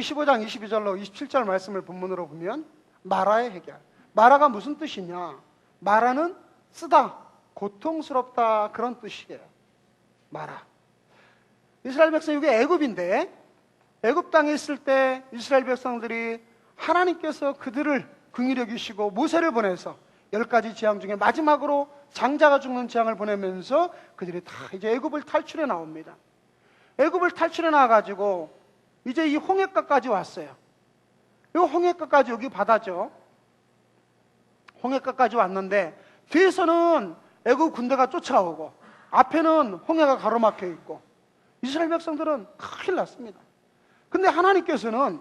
출애굽기 15장 22절로 27절 말씀을 본문으로 보면 마라의 해결. 마라가 무슨 뜻이냐? 마라는 쓰다, 고통스럽다, 그런 뜻이에요. 마라. 이스라엘 백성, 이게 애굽인데, 애굽 땅에 있을 때 이스라엘 백성들이 하나님께서 그들을 긍휼히 여기시고 모세를 보내서 10가지 재앙 중에 마지막으로 장자가 죽는 재앙을 보내면서 그들이 다 이제 애굽을 탈출해 나옵니다. 애굽을 탈출해 나와가지고 이제 이 홍해가까지 왔어요. 이 홍해가까지, 여기 바다죠. 홍해가까지 왔는데 뒤에서는 애굽 군대가 쫓아오고 앞에는 홍해가 가로막혀 있고 이스라엘 백성들은 큰일 났습니다. 근데 하나님께서는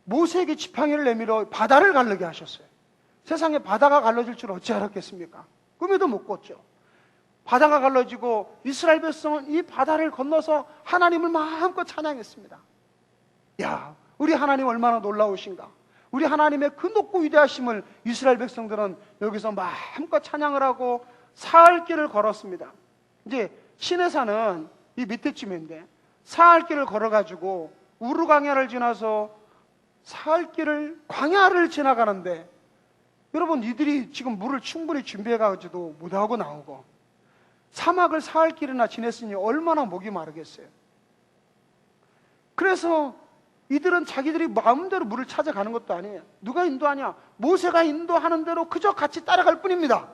모세에게 지팡이를 내밀어 바다를 가르게 하셨어요. 세상에 바다가 갈라질 줄 어찌 알았겠습니까? 꿈에도 못 꿨죠. 바다가 갈라지고 이스라엘 백성은 이 바다를 건너서 하나님을 마음껏 찬양했습니다. 야, 우리 하나님 얼마나 놀라우신가. 우리 하나님의 그 높고 위대하심을 이스라엘 백성들은 여기서 마음껏 찬양을 하고 사흘길을 걸었습니다. 이제 시내산은 이 밑에쯤인데 사흘길을 걸어가지고 우르 광야를 지나서 사흘길을 광야를 지나가는데 여러분, 이들이 지금 물을 충분히 준비해가지고 못하고 나오고 사막을 사흘길이나 지냈으니 얼마나 목이 마르겠어요. 그래서 이들은 자기들이 마음대로 물을 찾아가는 것도 아니에요. 누가 인도하냐? 모세가 인도하는 대로 그저 같이 따라갈 뿐입니다.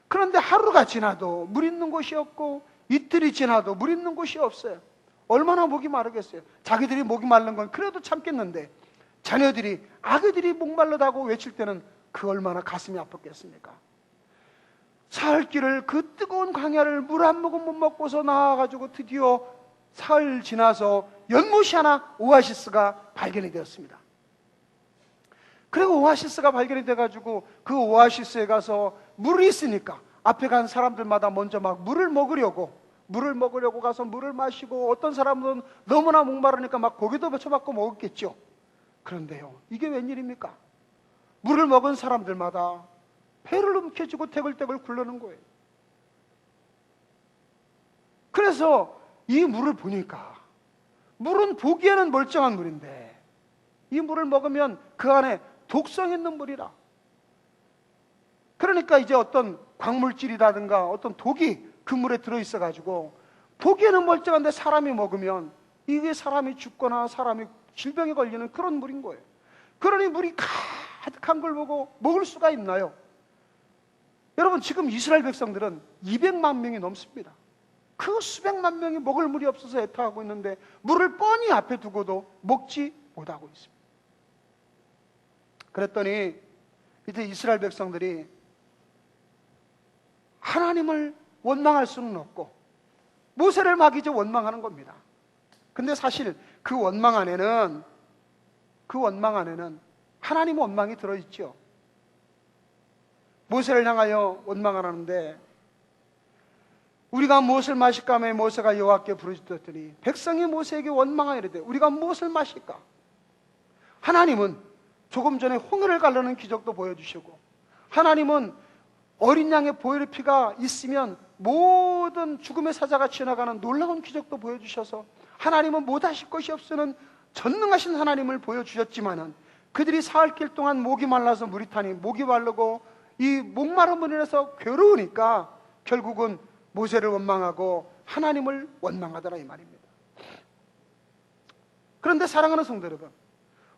그런데 하루가 지나도 물 있는 곳이 없고 이틀이 지나도 물 있는 곳이 없어요. 얼마나 목이 마르겠어요. 자기들이 목이 마른 건 그래도 참겠는데 자녀들이, 아기들이 목말르다고 외칠 때는 그 얼마나 가슴이 아팠겠습니까? 사흘길을, 그 뜨거운 광야를 물 한 모금 못 먹고서 나와가지고 드디어 사흘 지나서 연못이 하나, 오아시스가 발견이 되었습니다. 그리고 오아시스가 발견이 돼가지고 그 오아시스에 가서 물이 있으니까 앞에 간 사람들마다 먼저 막 물을 먹으려고 가서 물을 마시고, 어떤 사람은 너무나 목마르니까 막 고기도 버쳐받고 먹었겠죠. 그런데요, 이게 웬일입니까? 물을 먹은 사람들마다 배를 움켜쥐고 태글태글 굴르는 거예요. 그래서 이 물을 보니까, 물은 보기에는 멀쩡한 물인데 이 물을 먹으면 그 안에 독성 있는 물이라. 그러니까 이제 어떤 광물질이라든가 어떤 독이 그 물에 들어있어가지고 보기에는 멀쩡한데 사람이 먹으면 이게 사람이 죽거나 사람이 질병에 걸리는 그런 물인 거예요. 그러니 물이 가득한 걸 보고 먹을 수가 있나요? 여러분, 지금 이스라엘 백성들은 200만 명이 넘습니다. 그 수백만 명이 먹을 물이 없어서 애타하고 있는데 물을 뻔히 앞에 두고도 먹지 못하고 있습니다. 그랬더니 이제 이스라엘 백성들이 하나님을 원망할 수는 없고 모세를 막 이제 원망하는 겁니다. 근데 사실 그 원망 안에는 하나님 원망이 들어있죠. 모세를 향하여 원망을 하는데, 우리가 무엇을 마실까 하며 모세가 여호와께 부르짖었더니 백성이 모세에게 원망하여 이르되 우리가 무엇을 마실까? 하나님은 조금 전에 홍해를 가르는 기적도 보여주시고, 하나님은 어린 양의 보혈의 피가 있으면 모든 죽음의 사자가 지나가는 놀라운 기적도 보여주셔서 하나님은 못하실 것이 없으는 전능하신 하나님을 보여주셨지만은 그들이 사흘길 동안 목이 말라서 물이 타니 목이 마르고 이 목마름으로 인해서 괴로우니까 결국은 모세를 원망하고 하나님을 원망하더라, 이 말입니다. 그런데 사랑하는 성도 여러분,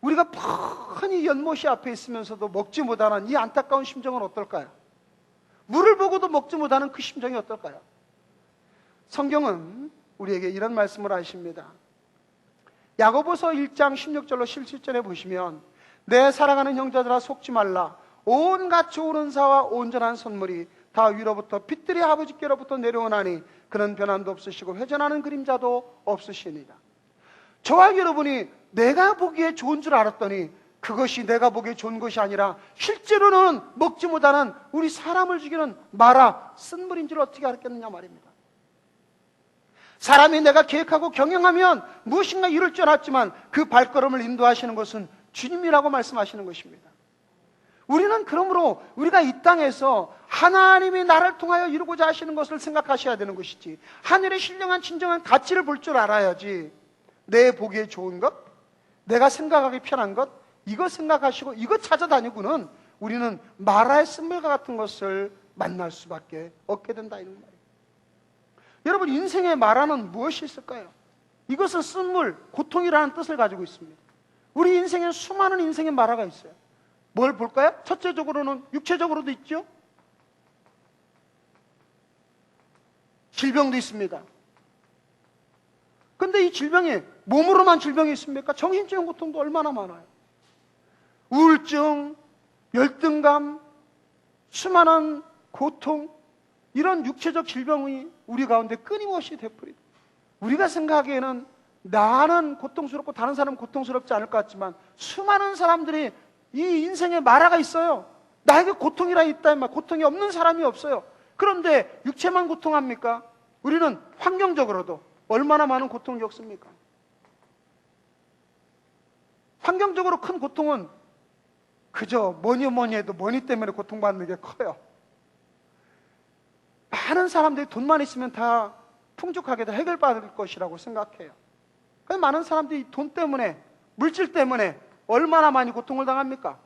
우리가 뻔히 연못이 앞에 있으면서도 먹지 못하는 이 안타까운 심정은 어떨까요? 물을 보고도 먹지 못하는 그 심정이 어떨까요? 성경은 우리에게 이런 말씀을 하십니다. 야고보서 1장 16절로 17절에 보시면 내 사랑하는 형제들아 속지 말라. 온갖 좋은 은사와 온전한 선물이 다 위로부터 빛들의 아버지께로부터 내려오나니 그는 변함도 없으시고 회전하는 그림자도 없으시니라. 저와 여러분이 내가 보기에 좋은 줄 알았더니 그것이 내가 보기에 좋은 것이 아니라 실제로는 먹지 못하는 우리 사람을 죽이는 마라, 쓴물인 줄 어떻게 알았겠느냐 말입니다. 사람이 내가 계획하고 경영하면 무엇인가 이룰 줄 알았지만 그 발걸음을 인도하시는 것은 주님이라고 말씀하시는 것입니다. 우리는 그러므로 우리가 이 땅에서 하나님이 나를 통하여 이루고자 하시는 것을 생각하셔야 되는 것이지, 하늘의 신령한 진정한 가치를 볼 줄 알아야지 내 보기에 좋은 것, 내가 생각하기 편한 것, 이것 생각하시고 이것 찾아다니고는 우리는 마라의 쓴물과 같은 것을 만날 수밖에 없게 된다 이런 말이에요. 여러분, 인생의 마라는 무엇이 있을까요? 이것은 쓴물, 고통이라는 뜻을 가지고 있습니다. 우리 인생에 수많은 인생의 마라가 있어요. 뭘 볼까요? 첫째적으로는 육체적으로도 있죠. 질병도 있습니다. 근데 이 질병이 몸으로만 질병이 있습니까? 정신적인 고통도 얼마나 많아요. 우울증, 열등감, 수많은 고통, 이런 육체적 질병이 우리 가운데 끊임없이 되풀이다. 우리가 생각하기에는 나는 고통스럽고 다른 사람은 고통스럽지 않을 것 같지만 수많은 사람들이 이 인생에 마라가 있어요. 나에게 고통이라 있다, 고통이 없는 사람이 없어요. 그런데 육체만 고통합니까? 우리는 환경적으로도 얼마나 많은 고통을 겪습니까? 환경적으로 큰 고통은 그저 뭐니 해도 머니 때문에 고통받는 게 커요. 많은 사람들이 돈만 있으면 다 풍족하게 다 해결받을 것이라고 생각해요. 많은 사람들이 돈 때문에, 물질 때문에 얼마나 많이 고통을 당합니까?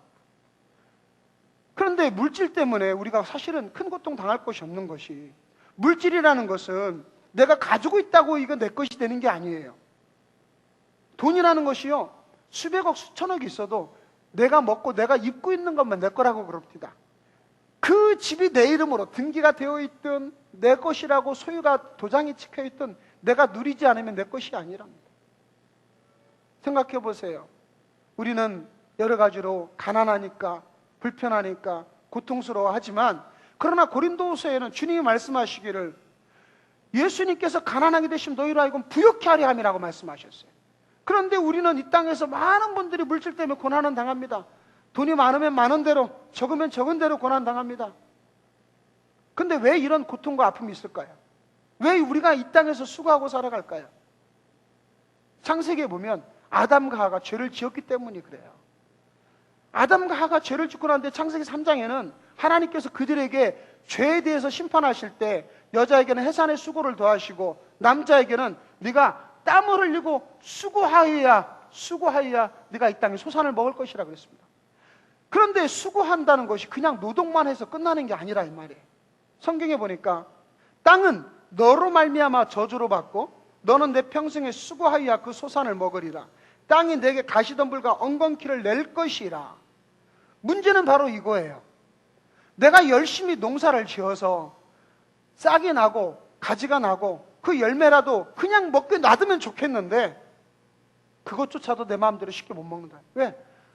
그런데 물질 때문에 우리가 사실은 큰 고통 당할 것이 없는 것이, 물질이라는 것은 내가 가지고 있다고 이거 내 것이 되는 게 아니에요. 돈이라는 것이요, 수백억 수천억이 있어도 내가 먹고 내가 입고 있는 것만 내 거라고 그럽니다. 그 집이 내 이름으로 등기가 되어 있든 내 것이라고 소유가 도장이 찍혀 있든 내가 누리지 않으면 내 것이 아니랍니다. 생각해 보세요. 우리는 여러 가지로 가난하니까, 불편하니까, 고통스러워하지만, 그러나 고린도후서에는 주님이 말씀하시기를, 예수님께서 가난하게 되신 너희로 하여금 부욕케 하려 함이라고 말씀하셨어요. 그런데 우리는 이 땅에서 많은 분들이 물질 때문에 고난을 당합니다. 돈이 많으면 많은 대로, 적으면 적은 대로 고난 당합니다. 근데 왜 이런 고통과 아픔이 있을까요? 왜 우리가 이 땅에서 수고하고 살아갈까요? 창세기에 보면 아담과 하가 죄를 지었기 때문이 그래요. 아담과 하가 죄를 짓고 났는데 창세기 3장에는 하나님께서 그들에게 죄에 대해서 심판하실 때 여자에게는 해산의 수고를 더하시고 남자에게는 네가 땀을 흘리고 수고하여야 네가 이 땅에 소산을 먹을 것이라 그랬습니다. 그런데 수고한다는 것이 그냥 노동만 해서 끝나는 게 아니라 이 말이에요. 성경에 보니까 땅은 너로 말미암아 저주로 받고 너는 내 평생에 수고하여야 그 소산을 먹으리라. 땅이 내게 가시덤불과 엉겅퀴를 낼 것이라. 문제는 바로 이거예요. 내가 열심히 농사를 지어서 싹이 나고 가지가 나고 그 열매라도 그냥 먹게 놔두면 좋겠는데 그것조차도 내 마음대로 쉽게 못 먹는다. 왜?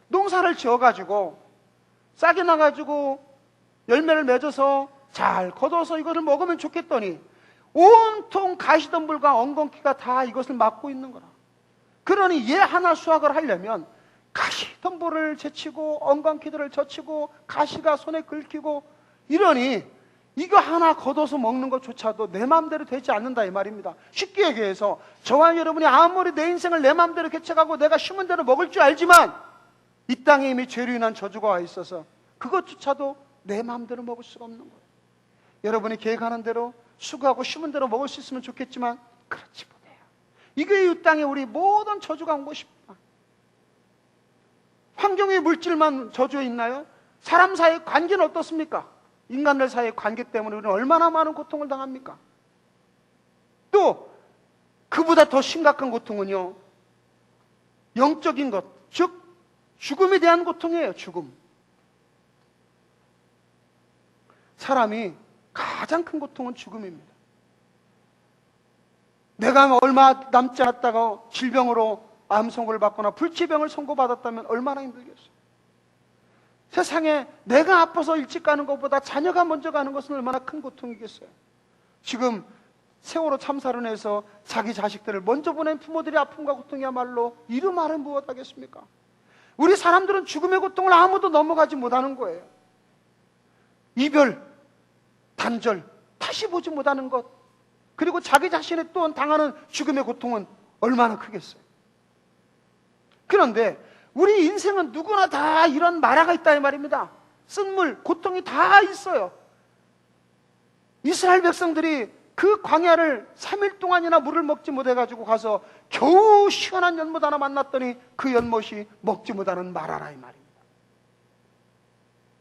농사를 지어가지고 싹이 나가지고 열매를 맺어서 잘 거둬서 이것을 먹으면 좋겠더니 온통 가시덤불과 엉겅퀴가 다 이것을 막고 있는 거라. 그러니 얘 하나 수확을 하려면 가시덤불을 제치고 엉겅퀴들을 젖히고 가시가 손에 긁히고 이러니 이거 하나 걷어서 먹는 것조차도 내 마음대로 되지 않는다 이 말입니다. 쉽게 얘기해서 저와 여러분이 아무리 내 인생을 내 마음대로 개척하고 내가 심은 대로 먹을 줄 알지만 이 땅에 이미 죄로 인한 저주가 와 있어서 그것조차도 내 마음대로 먹을 수가 없는 거예요. 여러분이 계획하는 대로 수고하고 심은 대로 먹을 수 있으면 좋겠지만 그렇지 못해요. 이게 이 땅에 우리 모든 저주가 온 것입니다. 환경의 물질만 저주에 있나요? 사람 사이의 관계는 어떻습니까? 인간들 사이의 관계 때문에 우리는 얼마나 많은 고통을 당합니까? 또 그보다 더 심각한 고통은요, 영적인 것, 즉 죽음에 대한 고통이에요. 죽음. 사람이 가장 큰 고통은 죽음입니다. 내가 얼마 남지 않았다가 질병으로 암 선고를 받거나 불치병을 선고받았다면 얼마나 힘들겠어요. 세상에 내가 아파서 일찍 가는 것보다 자녀가 먼저 가는 것은 얼마나 큰 고통이겠어요. 지금 세월호 참사로 인해서 자기 자식들을 먼저 보낸 부모들의 아픔과 고통이야말로 이루 말은 무엇하겠습니까? 우리 사람들은 죽음의 고통을 아무도 넘어가지 못하는 거예요. 이별, 단절, 다시 보지 못하는 것, 그리고 자기 자신이 또 당하는 죽음의 고통은 얼마나 크겠어요. 그런데 우리 인생은 누구나 다 이런 마라가 있다 이 말입니다. 쓴물, 고통이 다 있어요. 이스라엘 백성들이 그 광야를 3일 동안이나 물을 먹지 못해가지고 가서 겨우 시원한 연못 하나 만났더니 그 연못이 먹지 못하는 마라라 이 말입니다.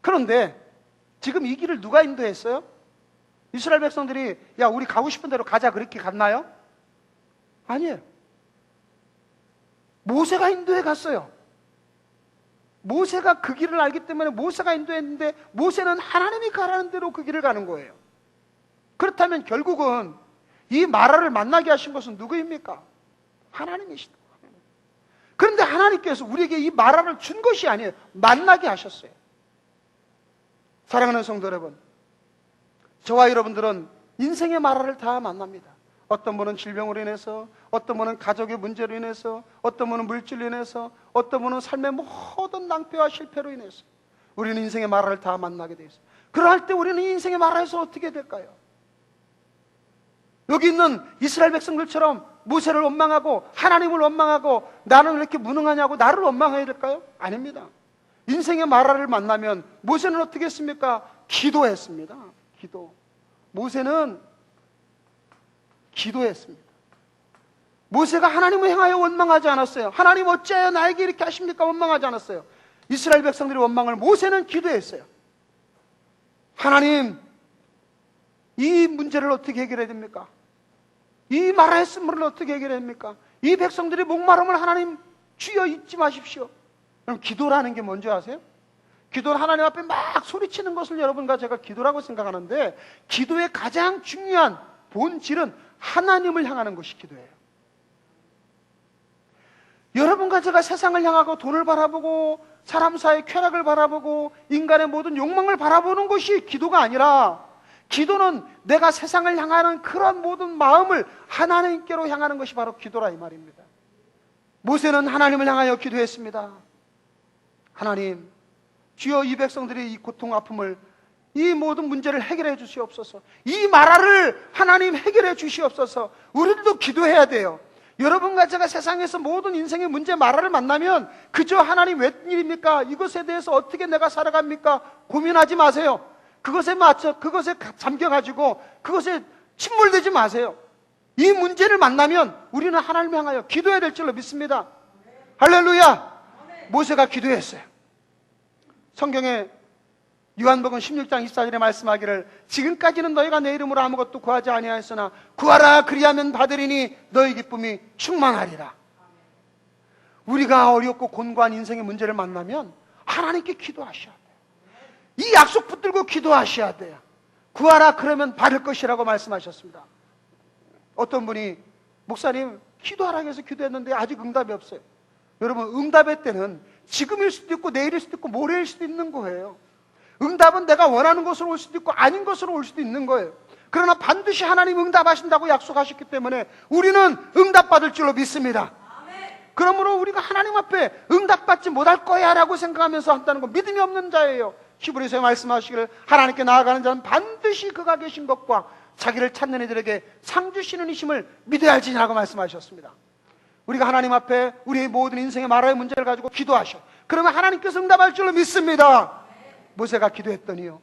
그런데 지금 이 길을 누가 인도했어요? 이스라엘 백성들이 야 우리 가고 싶은 대로 가자 그렇게 갔나요? 아니에요. 모세가 인도해 갔어요. 모세가 그 길을 알기 때문에 모세가 인도했는데 모세는 하나님이 가라는 대로 그 길을 가는 거예요. 그렇다면 결국은 이 마라를 만나게 하신 것은 누구입니까? 하나님이시다. 그런데 하나님께서 우리에게 이 마라를 준 것이 아니에요. 만나게 하셨어요. 사랑하는 성도 여러분, 저와 여러분들은 인생의 마라를 다 만납니다. 어떤 분은 질병으로 인해서, 어떤 분은 가족의 문제로 인해서, 어떤 분은 물질로 인해서, 어떤 분은 삶의 모든 낭패와 실패로 인해서 우리는 인생의 마라를 다 만나게 되어 있어요. 그럴 때 우리는 인생의 마라에서 어떻게 될까요? 여기 있는 이스라엘 백성들처럼 모세를 원망하고 하나님을 원망하고 나는 왜 이렇게 무능하냐고 나를 원망해야 될까요? 아닙니다. 인생의 마라를 만나면 모세는 어떻게 했습니까? 기도했습니다. 기도. 모세는 기도했습니다. 모세가 하나님을 향하여 원망하지 않았어요. 하나님 어찌하여 나에게 이렇게 하십니까? 원망하지 않았어요. 이스라엘 백성들의 원망을 모세는 기도했어요. 하나님, 이 문제를 어떻게 해결해야 됩니까? 이 마라의 쓴물을 어떻게 해결해야 됩니까? 이 백성들의 목마름을 하나님 주여 잊지 마십시오. 그럼 기도라는 게 뭔지 아세요? 기도는 하나님 앞에 막 소리치는 것을 여러분과 제가 기도라고 생각하는데 기도의 가장 중요한 본질은 하나님을 향하는 것이 기도예요. 여러분과 제가 세상을 향하고 돈을 바라보고 사람 사이의 쾌락을 바라보고 인간의 모든 욕망을 바라보는 것이 기도가 아니라 기도는 내가 세상을 향하는 그런 모든 마음을 하나님께로 향하는 것이 바로 기도라 이 말입니다. 모세는 하나님을 향하여 기도했습니다. 하나님, 주여 이 백성들의 이 고통 아픔을 이 모든 문제를 해결해 주시옵소서. 이 마라를 하나님 해결해 주시옵소서. 우리들도 기도해야 돼요. 여러분과 제가 세상에서 모든 인생의 문제 마라를 만나면 그저 하나님 웬일입니까? 이것에 대해서 어떻게 내가 살아갑니까? 고민하지 마세요. 그것에 잠겨가지고 그것에 침몰되지 마세요. 이 문제를 만나면 우리는 하나님을 향하여 기도해야 될 줄로 믿습니다. 할렐루야! 모세가 기도했어요. 성경에 요한복음 16장 24절에 말씀하기를 지금까지는 너희가 내 이름으로 아무것도 구하지 아니하였으나 구하라 그리하면 받으리니 너희 기쁨이 충만하리라. 우리가 어렵고 곤고한 인생의 문제를 만나면 하나님께 기도하셔야 돼요. 이 약속 붙들고 기도하셔야 돼요. 구하라 그러면 받을 것이라고 말씀하셨습니다. 어떤 분이 목사님 기도하라고 해서 기도했는데 아직 응답이 없어요. 여러분 응답의 때는 지금일 수도 있고 내일일 수도 있고 모레일 수도 있는 거예요. 응답은 내가 원하는 것으로 올 수도 있고 아닌 것으로 올 수도 있는 거예요. 그러나 반드시 하나님 응답하신다고 약속하셨기 때문에 우리는 응답받을 줄로 믿습니다. 그러므로 우리가 하나님 앞에 응답받지 못할 거야 라고 생각하면서 한다는 건 믿음이 없는 자예요. 히브리서에 말씀하시기를 하나님께 나아가는 자는 반드시 그가 계신 것과 자기를 찾는 이들에게 상 주시는 이심을 믿어야 할지니라고 말씀하셨습니다. 우리가 하나님 앞에 우리의 모든 인생의 마라의 문제를 가지고 기도하셔. 그러면 하나님께서 응답할 줄로 믿습니다. 모세가 기도했더니요,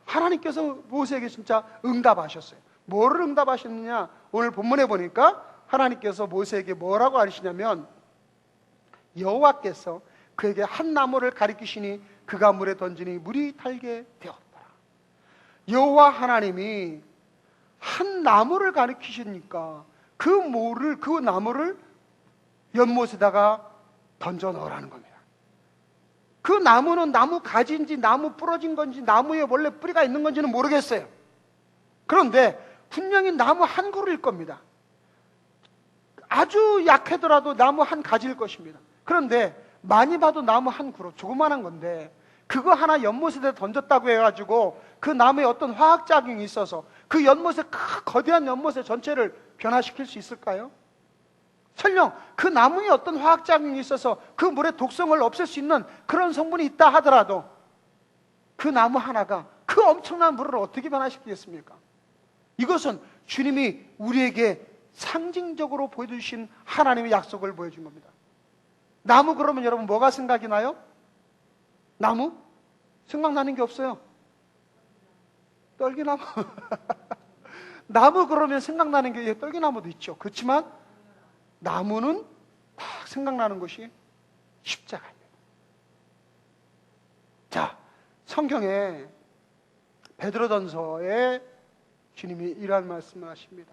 하나님께서 모세에게 진짜 응답하셨어요. 뭐를 응답하셨느냐? 오늘 본문에 보니까 하나님께서 모세에게 뭐라고 하시냐면 여호와께서 그에게 한 나무를 가리키시니 그가 물에 던지니 물이 달게 되었더라. 여호와 하나님이 한 나무를 가리키시니까 그 나무를 연못에다가 던져 넣으라는 겁니다. 그 나무는 나무 가지인지 나무 부러진 건지 나무에 원래 뿌리가 있는 건지는 모르겠어요. 그런데 분명히 나무 한 그루일 겁니다. 아주 약하더라도 나무 한 가지일 것입니다. 그런데 많이 봐도 나무 한 그루, 조그만한 건데 그거 하나 연못에 던졌다고 해가지고 그 나무에 어떤 화학작용이 있어서 그 연못에 거대한 연못의 전체를 변화시킬 수 있을까요? 설령 그 나무에 어떤 화학작용이 있어서 그 물의 독성을 없앨 수 있는 그런 성분이 있다 하더라도 그 나무 하나가 그 엄청난 물을 어떻게 변화시키겠습니까? 이것은 주님이 우리에게 상징적으로 보여주신 하나님의 약속을 보여준 겁니다. 나무 그러면 여러분 뭐가 생각이 나요? 나무? 생각나는 게 없어요. 떨기나무. 나무 그러면 생각나는 게 떨기나무도 있죠. 그렇지만 나무는 딱 생각나는 것이 십자가입니다. 자, 성경에 베드로전서에 주님이 이러한 말씀을 하십니다.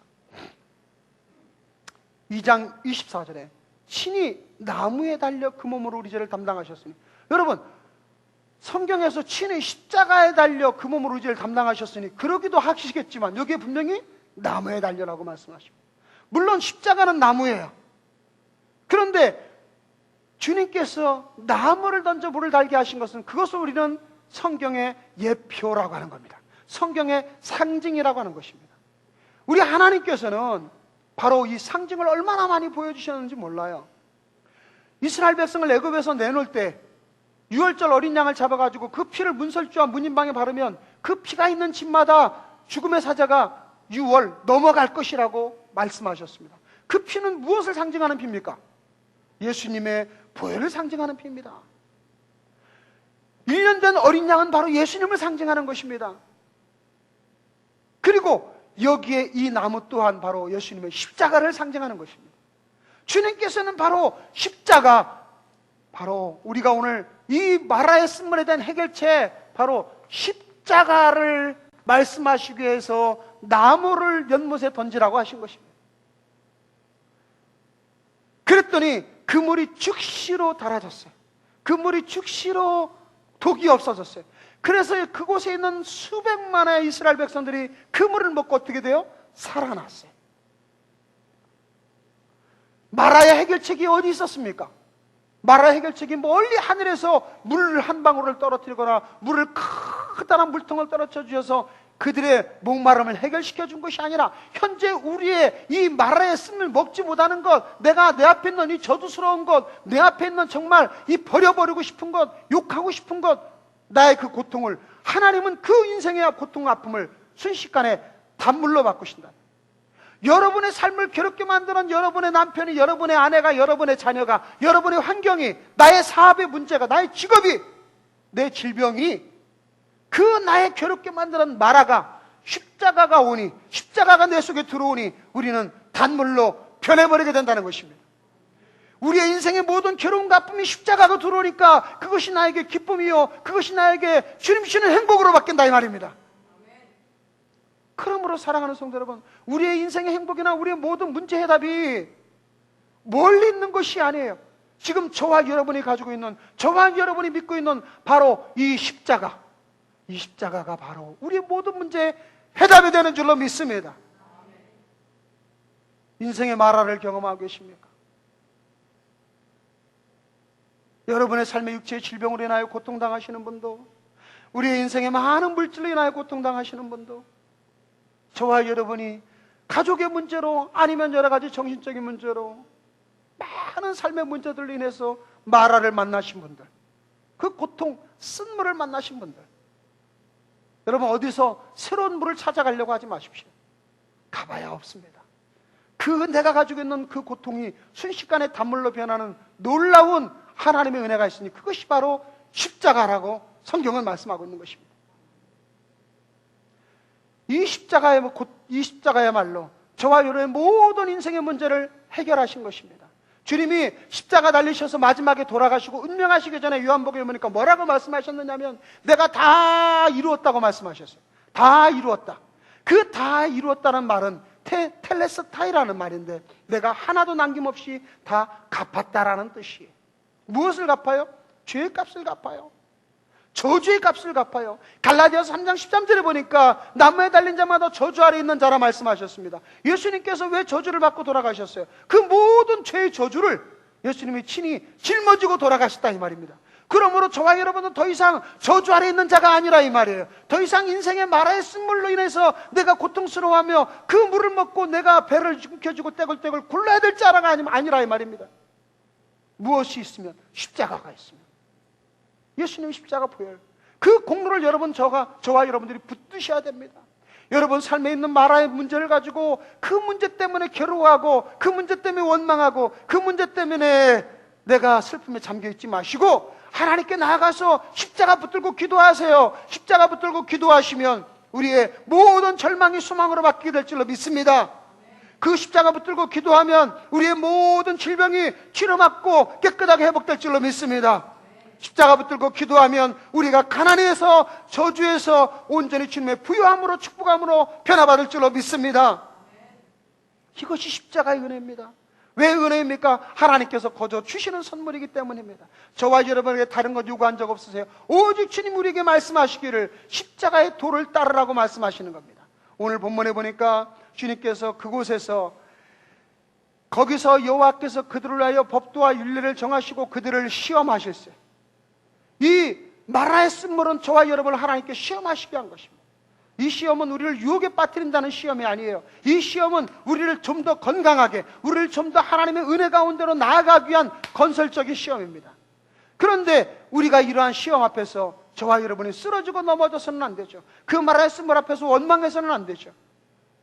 2장 24절에 친히 나무에 달려 그 몸으로 우리 죄를 담당하셨으니, 여러분 성경에서 친히 십자가에 달려 그 몸으로 우리 죄를 담당하셨으니 그러기도 하시겠지만 여기에 분명히 나무에 달려라고 말씀하십니다. 물론 십자가는 나무예요. 그런데 주님께서 나무를 던져 불을 달게 하신 것은, 그것을 우리는 성경의 예표라고 하는 겁니다. 성경의 상징이라고 하는 것입니다. 우리 하나님께서는 바로 이 상징을 얼마나 많이 보여주셨는지 몰라요. 이스라엘 백성을 애굽에서 내놓을 때 유월절 어린 양을 잡아가지고 그 피를 문설주와 문인방에 바르면 그 피가 있는 집마다 죽음의 사자가 유월 넘어갈 것이라고 말씀하셨습니다. 그 피는 무엇을 상징하는 피입니까? 예수님의 보혈을 상징하는 피입니다. 1년 된 어린 양은 바로 예수님을 상징하는 것입니다. 그리고 여기에 이 나무 또한 바로 예수님의 십자가를 상징하는 것입니다. 주님께서는 바로 십자가, 바로 우리가 오늘 이 마라의 쓴물에 대한 해결책, 바로 십자가를 말씀하시기 위해서 나무를 연못에 던지라고 하신 것입니다. 그랬더니 그 물이 즉시로 달아졌어요. 그 물이 즉시로 독이 없어졌어요. 그래서 그곳에 있는 수백만의 이스라엘 백성들이 그 물을 먹고 어떻게 돼요? 살아났어요. 마라의 해결책이 어디 있었습니까? 마라의 해결책이 멀리 하늘에서 물 한 방울을 떨어뜨리거나 물을 크다란 물통을 떨어져 주셔서 그들의 목마름을 해결시켜 준 것이 아니라, 현재 우리의 이 마라의 쓴물 먹지 못하는 것, 내가 내 앞에 있는 이 저주스러운 것, 내 앞에 있는 정말 이 버려버리고 싶은 것, 욕하고 싶은 것, 나의 그 고통을, 하나님은 그 인생의 고통, 아픔을 순식간에 단물로 바꾸신다. 여러분의 삶을 괴롭게 만드는 여러분의 남편이, 여러분의 아내가, 여러분의 자녀가, 여러분의 환경이, 나의 사업의 문제가, 나의 직업이, 내 질병이, 그 나의 괴롭게 만드는 마라가, 십자가가 오니, 십자가가 내 속에 들어오니 우리는 단물로 변해버리게 된다는 것입니다. 우리의 인생의 모든 괴로움과 아픔이 십자가가 들어오니까 그것이 나에게 기쁨이요, 그것이 나에게 주님 주시는 행복으로 바뀐다, 이 말입니다. 그러므로 사랑하는 성도 여러분, 우리의 인생의 행복이나 우리의 모든 문제 해답이 멀리 있는 것이 아니에요. 지금 저와 여러분이 가지고 있는, 저와 여러분이 믿고 있는 바로 이 십자가, 이 십자가가 바로 우리의 모든 문제의 해답이 되는 줄로 믿습니다. 인생의 마라를 경험하고 계십니까? 여러분의 삶의 육체의 질병으로 인하여 고통당하시는 분도, 우리의 인생의 많은 물질로 인하여 고통당하시는 분도, 저와 여러분이 가족의 문제로, 아니면 여러 가지 정신적인 문제로 많은 삶의 문제들로 인해서 마라를 만나신 분들, 그 고통, 쓴물을 만나신 분들, 여러분 어디서 새로운 물을 찾아가려고 하지 마십시오. 가봐야 없습니다. 그 내가 가지고 있는 그 고통이 순식간에 단물로 변하는 놀라운 하나님의 은혜가 있으니 그것이 바로 십자가라고 성경은 말씀하고 있는 것입니다. 이 십자가야말로 저와 여러분의 모든 인생의 문제를 해결하신 것입니다. 주님이 십자가 달리셔서 마지막에 돌아가시고 운명하시기 전에 요한복음에 보니까 뭐라고 말씀하셨느냐면, 내가 다 이루었다고 말씀하셨어요. 다 이루었다. 그 다 이루었다는 말은 텔레스타이라는 말인데, 내가 하나도 남김없이 다 갚았다라는 뜻이에요. 무엇을 갚아요? 죄의 값을 갚아요. 저주의 값을 갚아요. 갈라디아서 3장 13절에 보니까 나무에 달린 자마다 저주 아래 있는 자라 말씀하셨습니다. 예수님께서 왜 저주를 받고 돌아가셨어요? 그 모든 죄의 저주를 예수님이 친히 짊어지고 돌아가셨다, 이 말입니다. 그러므로 저와 여러분은 더 이상 저주 아래 있는 자가 아니라, 이 말이에요. 더 이상 인생의 마라의 쓴물로 인해서 내가 고통스러워하며 그 물을 먹고 내가 배를 움켜쥐고 떼굴떼굴 굴러야 될 자라가 아니라, 이 말입니다. 무엇이 있으면? 십자가가 있으면. 예수님 십자가 보혈, 그 공로를 여러분, 저와 여러분들이 붙드셔야 됩니다. 여러분 삶에 있는 마라의 문제를 가지고 그 문제 때문에 괴로워하고, 그 문제 때문에 원망하고, 그 문제 때문에 내가 슬픔에 잠겨있지 마시고 하나님께 나아가서 십자가 붙들고 기도하세요. 십자가 붙들고 기도하시면 우리의 모든 절망이 소망으로 바뀌게 될 줄로 믿습니다. 그 십자가 붙들고 기도하면 우리의 모든 질병이 치료받고 깨끗하게 회복될 줄로 믿습니다. 십자가 붙들고 기도하면 우리가 가난에서 저주에서 온전히 주님의 부유함으로 축복함으로 변화받을 줄로 믿습니다. 이것이 십자가의 은혜입니다. 왜 은혜입니까? 하나님께서 거저 주시는 선물이기 때문입니다. 저와 여러분에게 다른 것 요구한 적 없으세요? 오직 주님 우리에게 말씀하시기를 십자가의 도를 따르라고 말씀하시는 겁니다. 오늘 본문에 보니까 주님께서 그곳에서 거기서 여호와께서 그들을 위하여 법도와 율례를 정하시고 그들을 시험하실세. 이 마라의 쓴물은 저와 여러분을 하나님께 시험하시게 한 것입니다. 이 시험은 우리를 유혹에 빠뜨린다는 시험이 아니에요. 이 시험은 우리를 좀 더 건강하게, 우리를 좀 더 하나님의 은혜 가운데로 나아가기 위한 건설적인 시험입니다. 그런데 우리가 이러한 시험 앞에서 저와 여러분이 쓰러지고 넘어져서는 안 되죠. 그 마라의 쓴물 앞에서 원망해서는 안 되죠.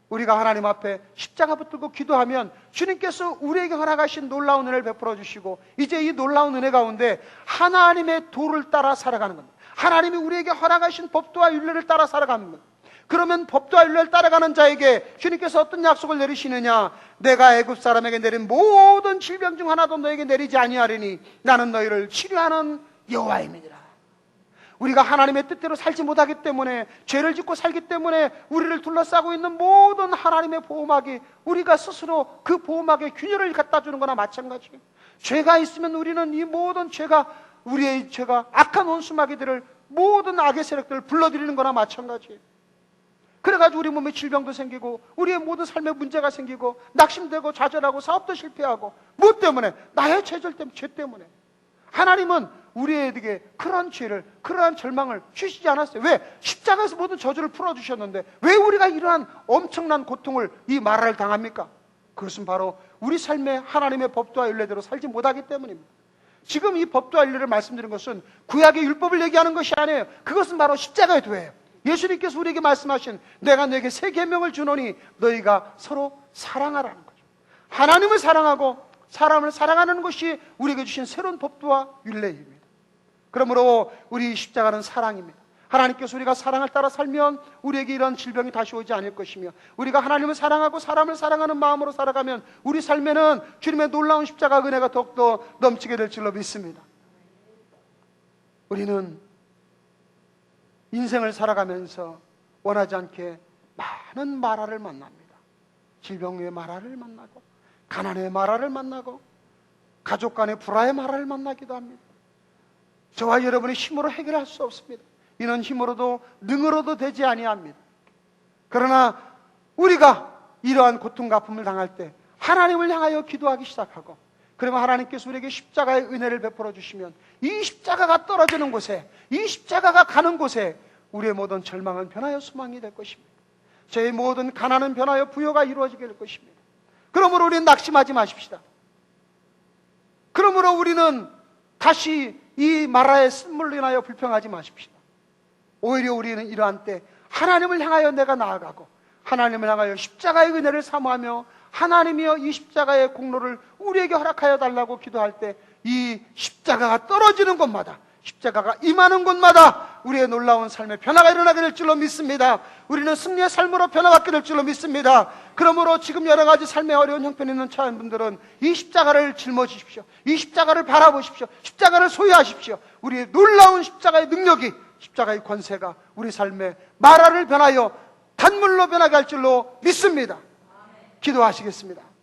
우리가 하나님 앞에 십자가 붙들고 기도하면 주님께서 우리에게 허락하신 놀라운 은혜를 베풀어 주시고, 이제 이 놀라운 은혜 가운데 하나님의 도를 따라 살아가는 겁니다. 하나님이 우리에게 허락하신 법도와 율례를 따라 살아가는 겁니다. 그러면 법도와 율례를 따라가는 자에게 주님께서 어떤 약속을 내리시느냐? 내가 애굽 사람에게 내린 모든 질병 중 하나도 너에게 내리지 아니하리니 나는 너희를 치료하는 여호와임이니라. 우리가 하나님의 뜻대로 살지 못하기 때문에, 죄를 짓고 살기 때문에 우리를 둘러싸고 있는 모든 하나님의 보호막이 우리가 스스로 그 보호막에 균열을 갖다 주는 거나 마찬가지예요. 죄가 있으면 우리는 이 모든 죄가, 우리의 죄가 악한 원수마귀들을, 모든 악의 세력들을 불러들이는 거나 마찬가지예요. 그래가지고 우리 몸에 질병도 생기고 우리의 모든 삶에 문제가 생기고 낙심되고 좌절하고 사업도 실패하고, 무엇 때문에? 나의 죄 때문에. 하나님은 우리에게 그런 죄를, 그러한 절망을 주시지 않았어요. 왜? 십자가에서 모든 저주를 풀어주셨는데 왜 우리가 이러한 엄청난 고통을, 이 마라를 당합니까? 그것은 바로 우리 삶에 하나님의 법도와 율례대로 살지 못하기 때문입니다. 지금 이 법도와 율례를 말씀드린 것은 구약의 율법을 얘기하는 것이 아니에요. 그것은 바로 십자가의 도예요. 예수님께서 우리에게 말씀하신 내가 너에게 새 계명을 주노니 너희가 서로 사랑하라는 거죠. 하나님을 사랑하고 사람을 사랑하는 것이 우리에게 주신 새로운 법도와 율례입니다. 그러므로 우리 십자가는 사랑입니다. 하나님께서 우리가 사랑을 따라 살면 우리에게 이런 질병이 다시 오지 않을 것이며, 우리가 하나님을 사랑하고 사람을 사랑하는 마음으로 살아가면 우리 삶에는 주님의 놀라운 십자가 은혜가 더욱더 넘치게 될 줄로 믿습니다. 우리는 인생을 살아가면서 원하지 않게 많은 마라를 만납니다. 질병의 마라를 만나고, 가난의 마라를 만나고, 가족 간의 불화의 마라를 만나기도 합니다. 저와 여러분의 힘으로 해결할 수 없습니다. 이는 힘으로도 능으로도 되지 아니합니다. 그러나 우리가 이러한 고통과 아픔을 당할 때 하나님을 향하여 기도하기 시작하고, 그러면 하나님께서 우리에게 십자가의 은혜를 베풀어 주시면 이 십자가가 떨어지는 곳에, 이 십자가가 가는 곳에 우리의 모든 절망은 변하여 소망이 될 것입니다. 저의 모든 가난은 변하여 부여가 이루어지게 될 것입니다. 그러므로 우리는 낙심하지 마십시다. 그러므로 우리는 다시 이 마라의 쓴물로 인하여 불평하지 마십시다. 오히려 우리는 이러한 때 하나님을 향하여 내가 나아가고, 하나님을 향하여 십자가의 은혜를 사모하며 하나님이여 이 십자가의 공로를 우리에게 허락하여 달라고 기도할 때 이 십자가가 떨어지는 곳마다, 십자가가 임하는 곳마다 우리의 놀라운 삶의 변화가 일어나게 될 줄로 믿습니다. 우리는 승리의 삶으로 변화받게 될 줄로 믿습니다. 그러므로 지금 여러 가지 삶의 어려운 형편이 있는 차원분들은 이 십자가를 짊어지십시오. 이 십자가를 바라보십시오. 십자가를 소유하십시오. 우리의 놀라운 십자가의 능력이, 십자가의 권세가 우리 삶의 마라를 변하여 단물로 변하게 할 줄로 믿습니다. 기도하시겠습니다.